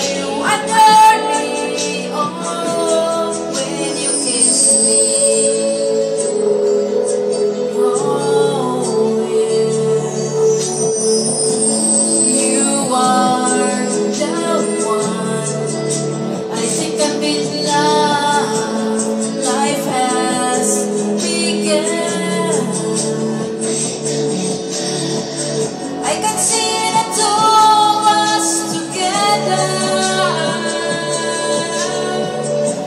you adore me, oh, when you kiss me. Oh, yeah. You are the one I think I'm in love. Life has begun. I can see the two of us together.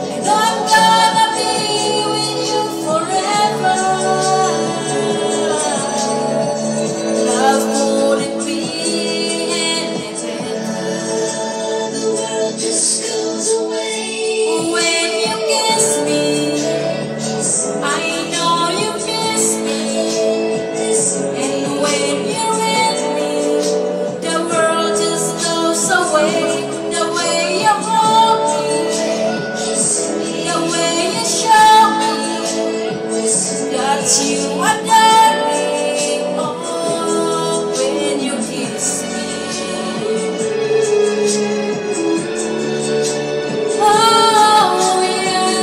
I know I'm gonna be with you forever. Love couldn't be any better. The world just goes away when you kiss me. I know you miss me, and when you're with me, the world just goes away. The way you hold me, the way you show me that you adore me, oh, when you kiss me. Oh, yeah.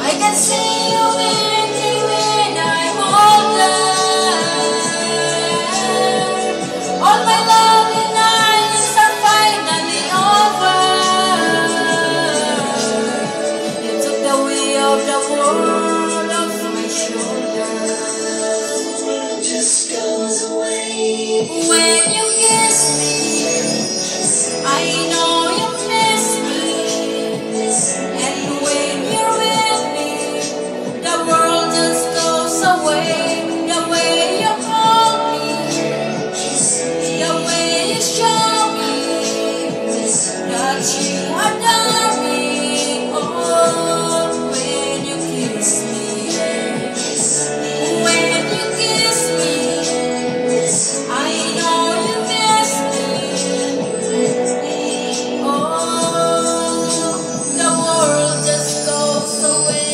I can see you waiting when I'm older. All my lonely nights are finally over. You took the weight of the world off my shoulders. Just goes away when you kiss me. I know you miss me, and when you're with me, the world just goes away. The way you hold me, the way you show me that you adore me, oh, when you kiss me. When you kiss me, I know you miss me, oh, the world just goes away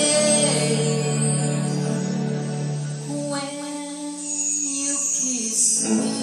when you kiss me.